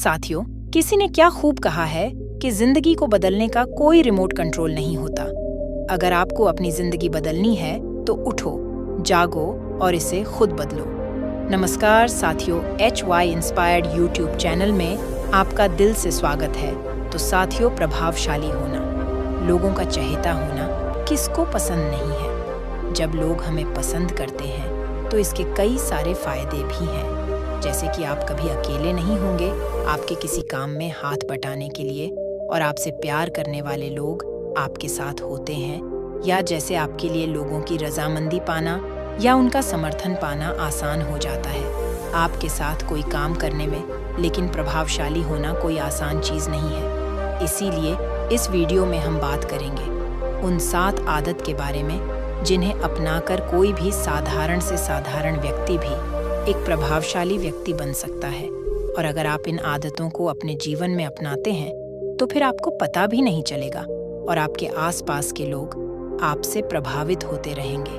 साथियों, किसी ने क्या खूब कहा है कि जिंदगी को बदलने का कोई रिमोट कंट्रोल नहीं होता। अगर आपको अपनी जिंदगी बदलनी है तो उठो, जागो और इसे खुद बदलो। नमस्कार साथियों, HY इंस्पायर्ड यूट्यूब चैनल में आपका दिल से स्वागत है। तो साथियों, प्रभावशाली होना, लोगों का चहेता होना किसको पसंद नहीं है। जब लोग हमें पसंद करते हैं तो इसके कई सारे फायदे भी हैं, जैसे कि आप कभी अकेले नहीं होंगे आपके किसी काम में हाथ बटाने के लिए, और आपसे प्यार करने वाले लोग आपके साथ होते हैं, या जैसे आपके लिए लोगों की रजामंदी पाना या उनका समर्थन पाना आसान हो जाता है आपके साथ कोई काम करने में। लेकिन प्रभावशाली होना कोई आसान चीज़ नहीं है। इसीलिए इस वीडियो में हम बात करेंगे उन 7 आदत के बारे में जिन्हें अपनाकर कोई भी साधारण से साधारण व्यक्ति भी एक प्रभावशाली व्यक्ति बन सकता है। और अगर आप इन आदतों को अपने जीवन में अपनाते हैं तो फिर आपको पता भी नहीं चलेगा और आपके आसपास के लोग आपसे प्रभावित होते रहेंगे।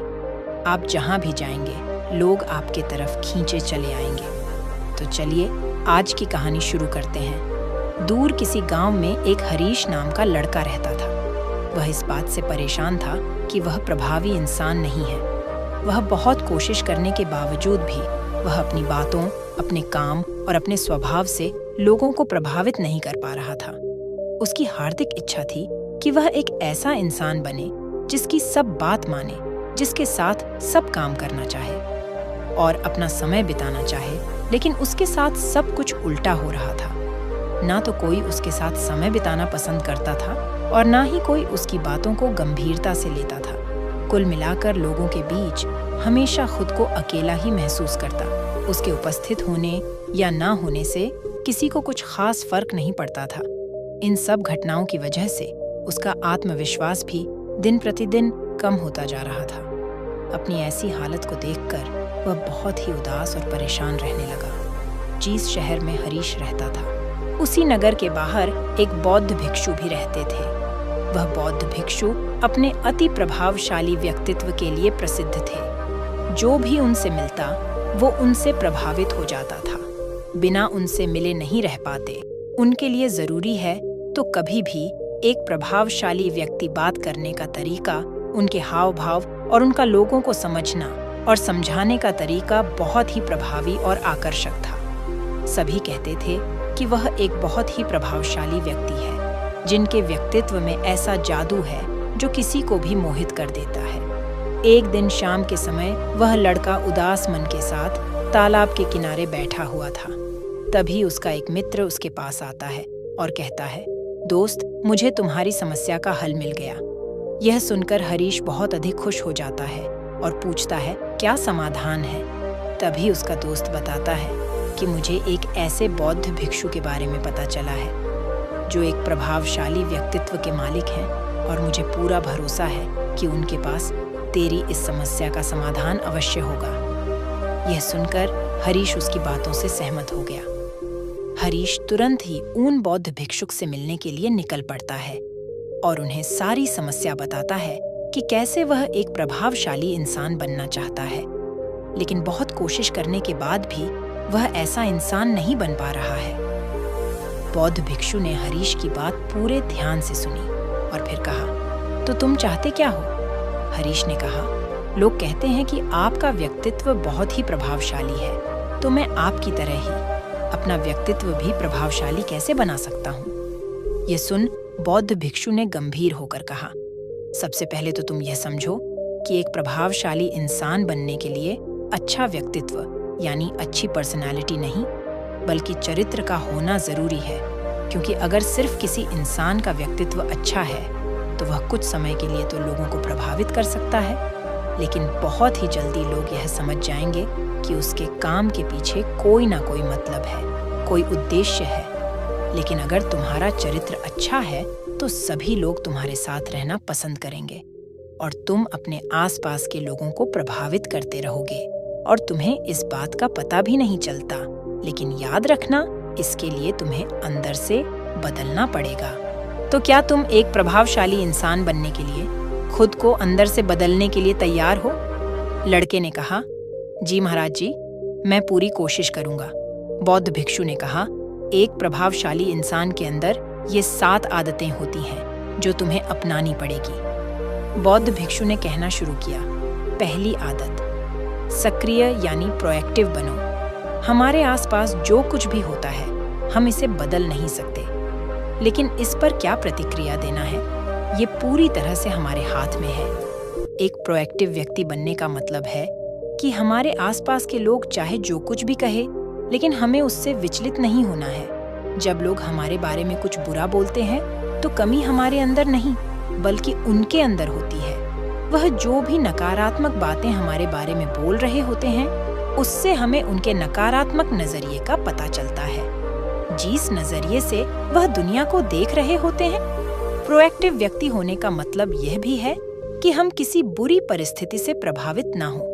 आप जहां भी जाएंगे लोग आपके तरफ खींचे चले आएंगे। तो चलिए आज की कहानी शुरू करते हैं। दूर किसी गांव में एक हरीश नाम का लड़का रहता था। वह इस बात से परेशान था कि वह प्रभावी इंसान नहीं है। वह बहुत कोशिश करने के बावजूद भी वह अपनी बातों, अपने काम और अपने स्वभाव से लोगों को प्रभावित नहीं कर पा रहा था। उसकी हार्दिक इच्छा थी कि वह एक ऐसा इंसान बने जिसकी सब बात माने, जिसके साथ सब काम करना चाहे और अपना समय बिताना चाहे। लेकिन उसके साथ सब कुछ उल्टा हो रहा था। ना तो कोई उसके साथ समय बिताना पसंद करता था और ना ही कोई उसकी बातों को गंभीरता से लेता था। कुल मिलाकर लोगों के बीच हमेशा खुद को अकेला ही महसूस करता। उसके उपस्थित होने या ना होने से किसी को कुछ खास फर्क नहीं पड़ता था। इन सब घटनाओं की वजह से उसका आत्मविश्वास भी दिन प्रतिदिन कम होता जा रहा था। अपनी ऐसी हालत को देखकर वह बहुत ही उदास और परेशान रहने लगा। जिस शहर में हरीश रहता था उसी नगर के बाहर एक बौद्ध भिक्षु भी रहते थे। वह बौद्ध भिक्षु अपने अति प्रभावशाली व्यक्तित्व के लिए प्रसिद्ध थे। जो भी उनसे मिलता वो उनसे प्रभावित हो जाता था, बिना उनसे मिले नहीं रह पाते। उनके लिए जरूरी है तो कभी भी एक प्रभावशाली व्यक्ति बात करने का तरीका, उनके हाव भाव और उनका लोगों को समझना और समझाने का तरीका बहुत ही प्रभावी और आकर्षक था। सभी कहते थे कि वह एक बहुत ही प्रभावशाली व्यक्ति है, जिनके व्यक्तित्व में ऐसा जादू है जो किसी को भी मोहित कर देता है। एक दिन शाम के समय वह लड़का उदास मन के साथ तालाब के किनारे बैठा हुआ था। तभी उसका एक मित्र उसके पास आता है और कहता है, दोस्त, मुझे तुम्हारी समस्या का हल मिल गया। यह सुनकर हरीश बहुत अधिक खुश हो जाता है और पूछता है, क्या समाधान है? तभी उसका दोस्त बताता है कि मुझे एक ऐसे बौद्ध भिक्षु के बारे में पता चला है जो एक प्रभावशाली व्यक्तित्व के मालिक हैं, और मुझे पूरा भरोसा है कि उनके पास तेरी इस समस्या का समाधान अवश्य होगा। यह सुनकर हरीश उसकी बातों से सहमत हो गया। हरीश तुरंत ही उन बौद्ध भिक्षुक से मिलने के लिए निकल पड़ता है और उन्हें सारी समस्या बताता है कि कैसे वह एक प्रभावशाली इंसान बनना चाहता है, लेकिन बहुत कोशिश करने के बाद भी वह ऐसा इंसान नहीं बन पा रहा है। बौद्ध भिक्षु ने हरीश की बात पूरे ध्यान से सुनी और फिर कहा, तो तुम चाहते क्या हो? हरीश ने कहा, लोग कहते हैं कि आपका व्यक्तित्व बहुत ही प्रभावशाली है, तो मैं आपकी तरह ही अपना व्यक्तित्व भी प्रभावशाली कैसे बना सकता हूँ? ये सुन बौद्ध भिक्षु ने गंभीर होकर कहा, सबसे पहले तो तुम यह समझो कि एक प्रभावशाली इंसान बनने के लिए अच्छा व्यक्तित्व यानी अच्छी पर्सनालिटी नहीं, बल्कि चरित्र का होना जरूरी है। क्योंकि अगर सिर्फ किसी इंसान का व्यक्तित्व अच्छा है तो वह कुछ समय के लिए तो लोगों को प्रभावित कर सकता है, लेकिन बहुत ही जल्दी लोग यह समझ जाएंगे कि उसके काम के पीछे कोई ना कोई मतलब है, कोई उद्देश्य है। लेकिन अगर तुम्हारा चरित्र अच्छा है तो सभी लोग तुम्हारे साथ रहना पसंद करेंगे और तुम अपने आसपास के लोगों को प्रभावित करते रहोगे और तुम्हें इस बात का पता भी नहीं चलता। लेकिन याद रखना, इसके लिए तुम्हें अंदर से बदलना पड़ेगा। तो क्या तुम एक प्रभावशाली इंसान बनने के लिए खुद को अंदर से बदलने के लिए तैयार हो? लड़के ने कहा, जी महाराज जी, मैं पूरी कोशिश करूंगा। बौद्ध भिक्षु ने कहा, एक प्रभावशाली इंसान के अंदर ये 7 आदतें होती हैं जो तुम्हें अपनानी पड़ेगी। बौद्ध भिक्षु ने कहना शुरू किया, पहली आदत, सक्रिय यानी प्रोएक्टिव बनो। हमारे आसपास जो कुछ भी होता है हम इसे बदल नहीं सकते, लेकिन इस पर क्या प्रतिक्रिया देना है ये पूरी तरह से हमारे हाथ में है। एक प्रोएक्टिव व्यक्ति बनने का मतलब है कि हमारे आसपास के लोग चाहे जो कुछ भी कहे, लेकिन हमें उससे विचलित नहीं होना है। जब लोग हमारे बारे में कुछ बुरा बोलते हैं तो कमी हमारे अंदर नहीं बल्कि उनके अंदर होती है। वह जो भी नकारात्मक बातें हमारे बारे में बोल रहे होते हैं उससे हमें उनके नकारात्मक नजरिए का पता चलता है, जिस नजरिए से वह दुनिया को देख रहे होते हैं। प्रोएक्टिव व्यक्ति होने का मतलब यह भी है कि हम किसी बुरी परिस्थिति से प्रभावित ना हो,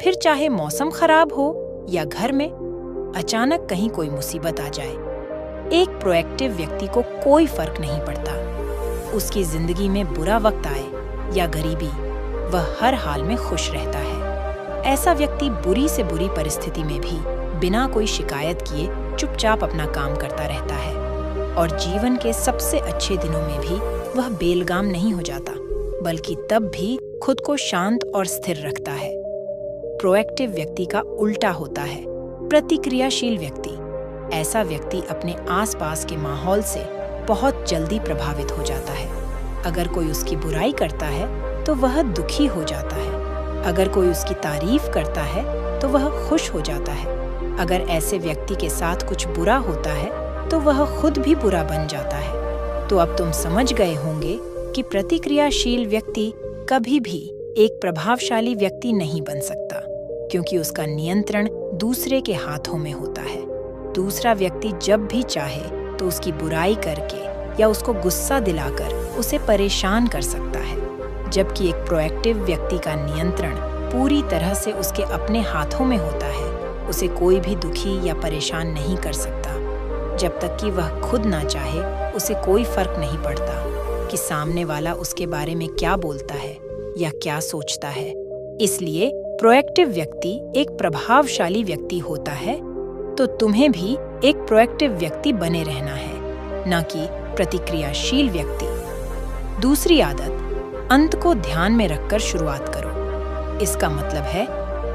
फिर चाहे मौसम खराब हो या घर में अचानक कहीं कोई मुसीबत आ जाए। एक प्रोएक्टिव व्यक्ति को कोई फर्क नहीं पड़ता, उसकी जिंदगी में बुरा वक्त आए या गरीबी, वह हर हाल में खुश रहता है। ऐसा व्यक्ति बुरी से बुरी परिस्थिति में भी बिना कोई शिकायत किए चुपचाप अपना काम करता रहता है और जीवन के सबसे अच्छे दिनों में भी वह बेलगाम नहीं हो जाता, बल्कि तब भी खुद को शांत और स्थिर रखता है। प्रोएक्टिव व्यक्ति का उल्टा होता है प्रतिक्रियाशील व्यक्ति। ऐसा व्यक्ति अपने आसपास के माहौल से बहुत जल्दी प्रभावित हो जाता है। अगर कोई उसकी बुराई करता है तो वह दुखी हो जाता है, अगर कोई उसकी तारीफ करता है तो वह खुश हो जाता है। अगर ऐसे व्यक्ति के साथ कुछ बुरा होता है तो वह खुद भी बुरा बन जाता है। तो अब तुम समझ गए होंगे कि प्रतिक्रियाशील व्यक्ति कभी भी एक प्रभावशाली व्यक्ति नहीं बन सकता, क्योंकि उसका नियंत्रण दूसरे के हाथों में होता है। दूसरा व्यक्ति जब भी चाहे तो उसकी बुराई करके या उसको गुस्सा दिलाकर उसे परेशान कर सकता है, जबकि एक प्रोएक्टिव व्यक्ति का नियंत्रण पूरी तरह से उसके अपने हाथों में होता है। उसे कोई भी दुखी या परेशान नहीं कर सकता। जब तक कि वह खुद ना चाहे उसे कोई फर्क नहीं पड़ता कि सामने वाला उसके बारे में क्या बोलता है या क्या सोचता है। इसलिए प्रोएक्टिव व्यक्ति एक प्रभावशाली व्यक्ति होता है, तो तुम्हें भी एक प्रोएक्टिव व्यक्ति बने रहना है, न कि प्रतिक्रियाशील व्यक्ति। दूसरी आदत, अंत को ध्यान में रखकर शुरुआत करो। इसका मतलब है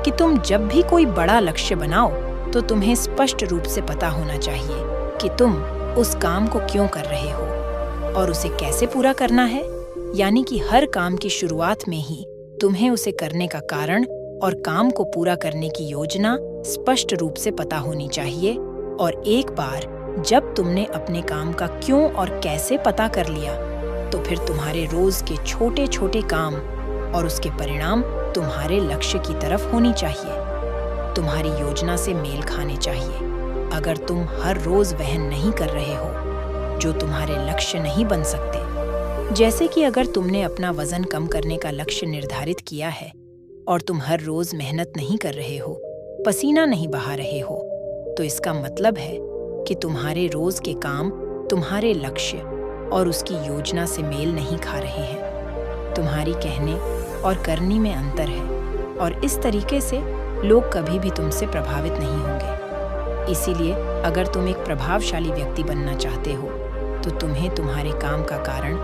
कि तुम जब भी कोई बड़ा लक्ष्य बनाओ तो तुम्हें स्पष्ट रूप से पता होना चाहिए कि तुम उस काम को क्यों कर रहे हो और उसे कैसे पूरा करना है। यानी कि हर काम की शुरुआत में ही तुम्हें उसे करने का कारण और काम को पूरा करने की योजना स्पष्ट रूप से पता होनी चाहिए। और एक बार जब तुमने अपने काम का क्यों और कैसे पता कर लिया, तो फिर तुम्हारे रोज के छोटे छोटे काम और उसके परिणाम तुम्हारे लक्ष्य की तरफ होनी चाहिए, तुम्हारी योजना से मेल खाने चाहिए। अगर तुम हर रोज वह नहीं कर रहे हो जो तुम्हारे लक्ष्य नहीं बन सकते, जैसे कि अगर तुमने अपना वजन कम करने का लक्ष्य निर्धारित किया है और तुम हर रोज मेहनत नहीं कर रहे हो, पसीना नहीं बहा रहे हो, तो इसका मतलब है कि तुम्हारे रोज के काम तुम्हारे लक्ष्य और उसकी योजना से मेल नहीं खा रहे हैं। तुम्हारी कहने और करनी में अंतर है और इस तरीके से लोग कभी भी तुमसे प्रभावित नहीं होंगे। इसीलिए अगर तुम एक प्रभावशाली व्यक्ति बनना चाहते हो तो तुम्हें तुम्हारे काम का कारण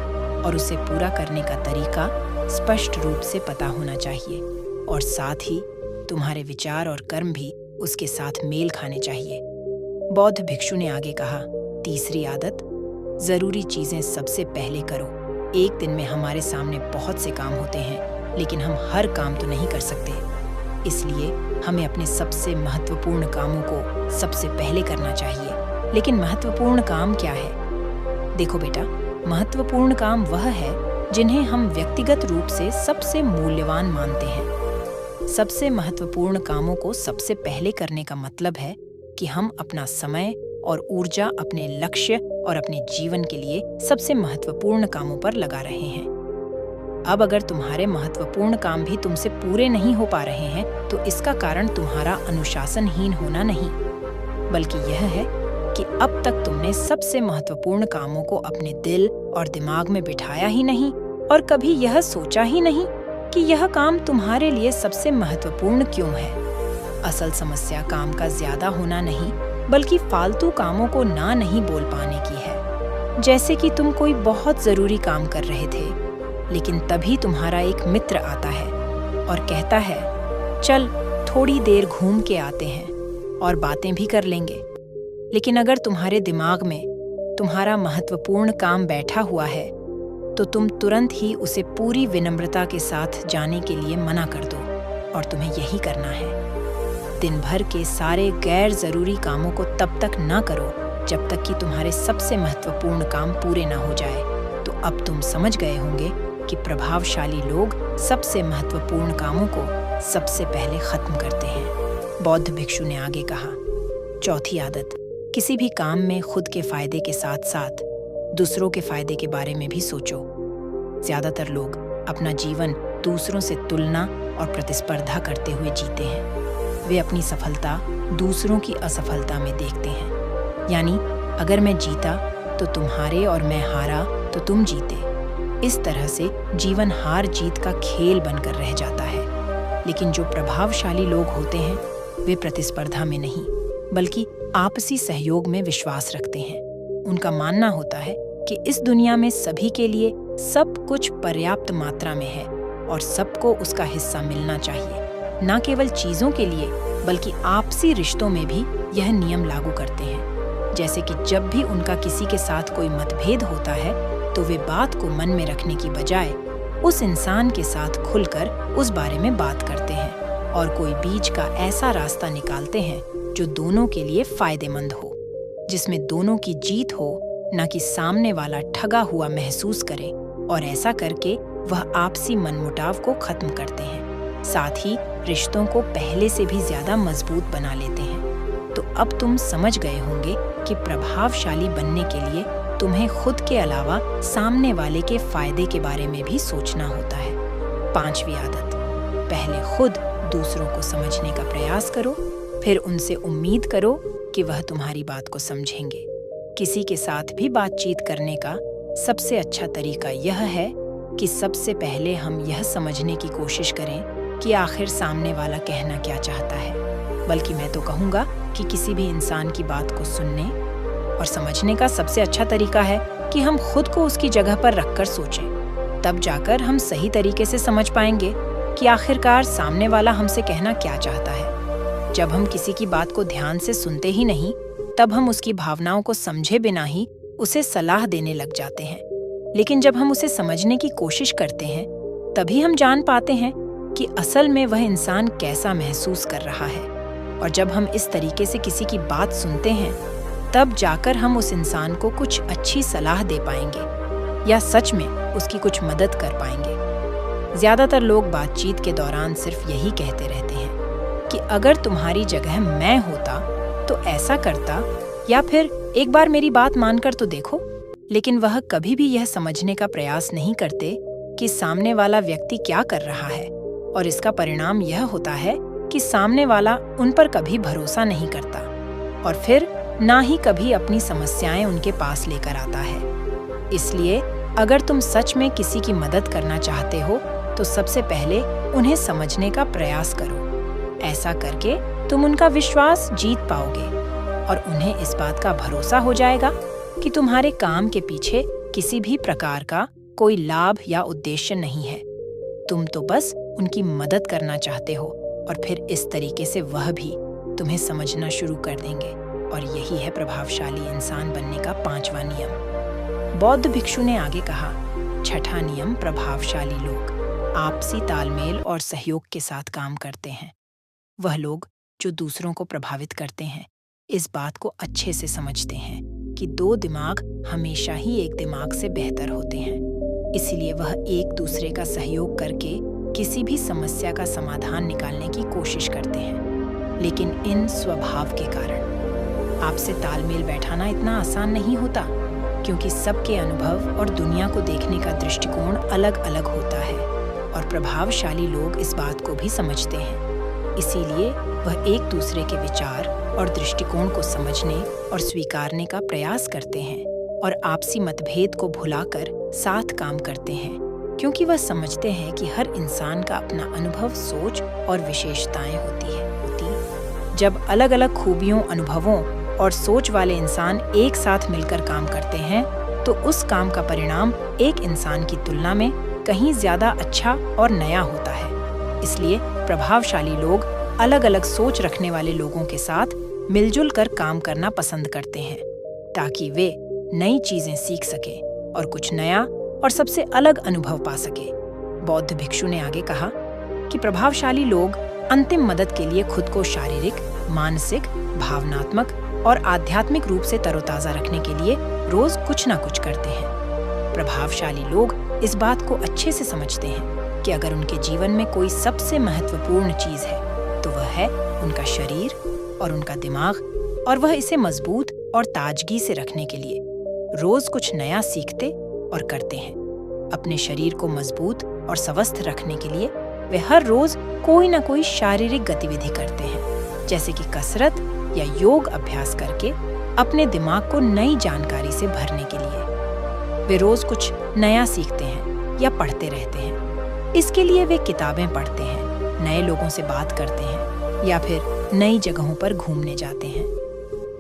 और उसे पूरा करने का तरीका स्पष्ट रूप से पता होना चाहिए और साथ ही तुम्हारे विचार और कर्म भी उसके साथ मेल खाने चाहिए। बौद्ध भिक्षु ने आगे कहा, तीसरी आदत, जरूरी चीजें सबसे पहले करो। एक दिन में हमारे सामने बहुत से काम होते हैं, लेकिन हम हर काम तो नहीं कर सकते। इसलिए हमें अपने सबसे महत्वपूर्ण कामों को सबसे पहले करना चाहिए। लेकिन महत्वपूर्ण काम क्या है? देखो बेटा, महत्वपूर्ण काम वह है जिन्हें हम व्यक्तिगत रूप से सबसे मूल्यवान मानते हैं। सबसे महत्वपूर्ण कामों को सबसे पहले करने का मतलब है कि हम अपना समय और ऊर्जा अपने लक्ष्य और अपने जीवन के लिए सबसे महत्वपूर्ण कामों पर लगा रहे हैं। अब अगर तुम्हारे महत्वपूर्ण काम भी तुमसे पूरे नहीं हो पा रहे हैं, तो इसका कारण तुम्हारा अनुशासनहीन होना नहीं, बल्कि यह है कि अब तक तुमने सबसे महत्वपूर्ण कामों को अपने दिल और दिमाग में बिठाया ही नहीं और कभी यह सोचा ही नहीं कि यह काम तुम्हारे लिए सबसे महत्वपूर्ण क्यों है। असल समस्या काम का ज्यादा होना नहीं, बल्कि फालतू कामों को ना नहीं बोल पाने की है। जैसे कि तुम कोई बहुत ज़रूरी काम कर रहे थे, लेकिन तभी तुम्हारा एक मित्र आता है और कहता है, चल थोड़ी देर घूम के आते हैं और बातें भी कर लेंगे। लेकिन अगर तुम्हारे दिमाग में तुम्हारा महत्वपूर्ण काम बैठा हुआ है, तो तुम तुरंत ही उसे पूरी विनम्रता के साथ जाने के लिए मना कर दो, और तुम्हें यही करना है। दिन भर के सारे गैर ज़रूरी कामों को तब तक ना करो जब तक कि तुम्हारे सबसे महत्वपूर्ण काम पूरे ना हो जाए। तो अब तुम समझ गए होंगे कि प्रभावशाली लोग सबसे महत्वपूर्ण कामों को सबसे पहले खत्म करते हैं। बौद्ध भिक्षु ने आगे कहा, चौथी आदत, किसी भी काम में खुद के फायदे के साथ साथ दूसरों के फायदे के बारे में भी सोचो। ज्यादातर लोग अपना जीवन दूसरों से तुलना और प्रतिस्पर्धा करते हुए जीते हैं। वे अपनी सफलता दूसरों की असफलता में देखते हैं। यानी अगर मैं जीता तो तुम्हारे और मैं हारा तो तुम जीते। इस तरह से जीवन हार जीत का खेल बनकर रह जाता है। लेकिन जो प्रभावशाली लोग होते हैं, वे प्रतिस्पर्धा में नहीं, बल्कि आपसी सहयोग में विश्वास रखते हैं। उनका मानना होता है कि इस दुनिया में सभी के लिए सब कुछ पर्याप्त मात्रा में है और सबको उसका हिस्सा मिलना चाहिए। न केवल चीजों के लिए, बल्कि आपसी रिश्तों में भी यह नियम लागू करते हैं। जैसे कि जब भी उनका किसी के साथ कोई मतभेद होता है, तो वे बात को मन में रखने की बजाय उस इंसान के साथ खुलकर उस बारे में बात करते हैं और कोई बीच का ऐसा रास्ता निकालते हैं जो दोनों के लिए फायदेमंद हो, जिसमें दोनों की जीत हो, न कि सामने वाला ठगा हुआ महसूस करे। और ऐसा करके वह आपसी मनमुटाव को खत्म करते हैं, साथ ही रिश्तों को पहले से भी ज्यादा मजबूत बना लेते हैं। तो अब तुम समझ गए होंगे कि प्रभावशाली बनने के लिए तुम्हें खुद के अलावा सामने वाले के फायदे के बारे में भी सोचना होता है। पांचवी आदत, पहले खुद दूसरों को समझने का प्रयास करो, फिर उनसे उम्मीद करो कि वह तुम्हारी बात को समझेंगे। किसी के साथ भी बातचीत करने का सबसे अच्छा तरीका यह है कि सबसे पहले हम यह समझने की कोशिश करें कि आखिर सामने वाला कहना क्या चाहता है। बल्कि मैं तो कहूँगा कि किसी भी इंसान की बात को सुनने और समझने का सबसे अच्छा तरीका है कि हम खुद को उसकी जगह पर रखकर सोचें। तब जाकर हम सही तरीके से समझ पाएंगे कि आखिरकार सामने वाला हमसे कहना क्या चाहता है। जब हम किसी की बात को ध्यान से सुनते ही नहीं, तब हम उसकी भावनाओं को समझे बिना ही उसे सलाह देने लग जाते हैं। लेकिन जब हम उसे समझने की कोशिश करते हैं, तभी हम जान पाते हैं कि असल में वह इंसान कैसा महसूस कर रहा है। और जब हम इस तरीके से किसी की बात सुनते हैं, तब जाकर हम उस इंसान को कुछ अच्छी सलाह दे पाएंगे या सच में उसकी कुछ मदद कर पाएंगे। ज्यादातर लोग बातचीत के दौरान सिर्फ यही कहते रहते हैं कि अगर तुम्हारी जगह मैं होता तो ऐसा करता, या फिर एक बार मेरी बात मानकर तो देखो। लेकिन वह कभी भी यह समझने का प्रयास नहीं करते कि सामने वाला व्यक्ति क्या कर रहा है, और इसका परिणाम यह होता है कि सामने वाला उन पर कभी भरोसा नहीं करता और फिर ना ही कभी अपनी समस्याएं उनके पास लेकर आता है। इसलिए अगर तुम सच में किसी की मदद करना चाहते हो, तो सबसे पहले उन्हें समझने का प्रयास करो। ऐसा करके तुम उनका विश्वास जीत पाओगे और उन्हें इस बात का भरोसा हो जाएगा कि तुम्हारे काम के पीछे किसी भी प्रकार का कोई लाभ या उद्देश्य नहीं है। तुम तो बस उनकी मदद करना चाहते हो, और फिर इस तरीके से वह भी तुम्हें समझना शुरू कर देंगे। और यही है प्रभावशाली इंसान बनने का पांचवा नियम। बौद्ध भिक्षु ने आगे कहा, छठा नियम, प्रभावशाली लोग आपसी तालमेल और सहयोग के साथ काम करते हैं। वह लोग जो दूसरों को प्रभावित करते हैं, इस बात को अच्छे से समझते हैं कि दो दिमाग हमेशा ही एक दिमाग से बेहतर होते हैं। इसलिए वह एक दूसरे का सहयोग करके किसी भी समस्या का समाधान निकालने की कोशिश करते हैं। लेकिन इन स्वभाव के कारण आपसे तालमेल बैठाना इतना आसान नहीं होता, क्योंकि सबके अनुभव और दुनिया को देखने का दृष्टिकोण अलग अलग होता है, और प्रभावशाली लोग इस बात को भी समझते हैं। इसीलिए वह एक दूसरे के विचार और दृष्टिकोण को समझने और स्वीकारने का प्रयास करते हैं और आपसी मतभेद को भुलाकर साथ काम करते हैं, क्योंकि वह समझते हैं कि हर इंसान का अपना अनुभव, सोच और विशेषताएं होती है। जब अलग अलग खूबियों, अनुभवों और सोच वाले इंसान एक साथ मिलकर काम करते हैं तो उस काम का परिणाम एक इंसान की तुलना में कहीं ज्यादा अच्छा और नया होता है। इसलिए प्रभावशाली लोग अलग अलग सोच रखने वाले लोगों के साथ मिलजुल कर काम करना पसंद करते हैं ताकि वे नई चीजें सीख सके और कुछ नया और सबसे अलग अनुभव पा सके। बौद्ध भिक्षु ने आगे कहा कि प्रभावशाली लोग अंतिम मदद के लिए खुद को शारीरिक, मानसिक, भावनात्मक और आध्यात्मिक रूप से तरोताजा रखने के लिए रोज कुछ ना कुछ करते हैं। प्रभावशाली लोग इस बात को अच्छे से समझते हैं कि अगर उनके जीवन में कोई सबसे महत्वपूर्ण चीज है तो वह है उनका शरीर और उनका दिमाग, और वह इसे मजबूत और ताजगी से रखने के लिए रोज कुछ नया सीखते और करते हैं। अपने शरीर को मजबूत और स्वस्थ रखने के लिए वे हर रोज कोई ना कोई शारीरिक गतिविधि करते हैं, जैसे कि कसरत या योग अभ्यास करके अपने दिमाग को नई जानकारी से भरने के लिए। वे रोज कुछ नया सीखते हैं या पढ़ते रहते हैं। इसके लिए वे किताबें पढ़ते हैं, नए लोगों से बात करते हैं या फिर नई जगहों पर घूमने जाते हैं।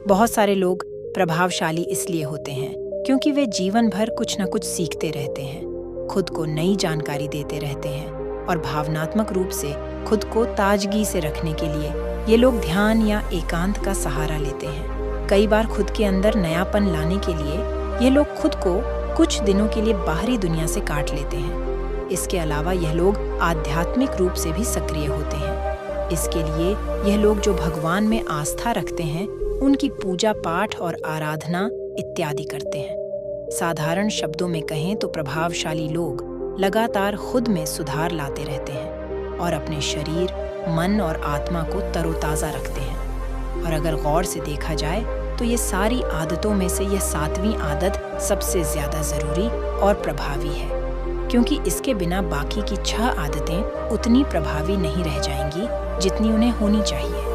बहुत सारे लोग प्रभावशाली इसलिए होते हैं क्योंकि वे जीवन भर कुछ न कुछ सीखते रहते हैं, खुद को नई जानकारी देते रहते हैं और भावनात्मक रूप से खुद को ताजगी से रखने के लिए ये लोग ध्यान या एकांत का सहारा लेते हैं। कई बार खुद के अंदर नयापन लाने के लिए ये लोग खुद को कुछ दिनों के लिए बाहरी दुनिया से काट लेते हैं। इसके अलावा यह लोग आध्यात्मिक रूप से भी सक्रिय होते हैं। इसके लिए यह लोग जो भगवान में आस्था रखते हैं उनकी पूजा पाठ और आराधना इत्यादि करते हैं। साधारण शब्दों में कहें तो प्रभावशाली लोग लगातार खुद में सुधार लाते रहते हैं और अपने शरीर, मन और आत्मा को तरोताजा रखते हैं। और अगर गौर से देखा जाए तो ये सारी आदतों में से यह 7वीं आदत सबसे ज्यादा जरूरी और प्रभावी है, क्योंकि इसके बिना बाकी की 6 आदतें उतनी प्रभावी नहीं रह जाएंगी जितनी उन्हें होनी चाहिए।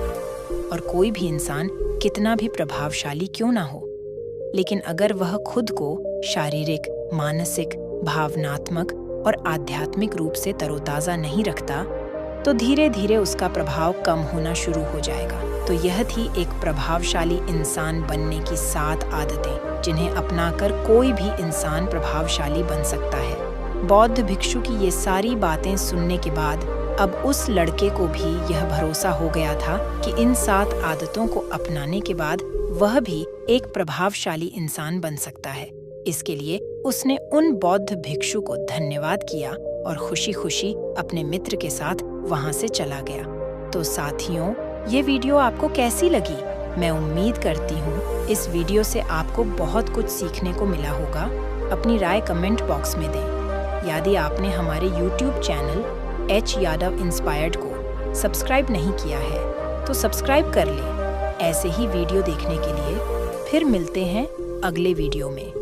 और कोई भी इंसान कितना भी प्रभावशाली क्यों ना हो, लेकिन अगर वह खुद को शारीरिक, मानसिक, भावनात्मक और आध्यात्मिक रूप से तरोताजा नहीं रखता तो धीरे धीरे उसका प्रभाव कम होना शुरू हो जाएगा। तो यह थी एक प्रभावशाली इंसान बनने की 7 आदतें जिन्हें अपनाकर कोई भी इंसान प्रभावशाली बन सकता है। बौद्ध भिक्षु की ये सारी बातें सुनने के बाद अब उस लड़के को भी यह भरोसा हो गया था कि इन 7 आदतों को अपनाने के बाद वह भी एक प्रभावशाली इंसान बन सकता है। इसके लिए उसने उन बौद्ध भिक्षु को धन्यवाद किया और खुशी खुशी अपने मित्र के साथ वहां से चला गया। तो साथियों, ये वीडियो आपको कैसी लगी? मैं उम्मीद करती हूँ इस वीडियो से आपको बहुत कुछ सीखने को मिला होगा। अपनी राय कमेंट बॉक्स में दें। यदि आपने हमारे YouTube channel H Yadav inspired को सब्सक्राइब नहीं किया है तो सब्सक्राइब कर लें। ऐसे ही वीडियो देखने के लिए फिर मिलते हैं अगले वीडियो में।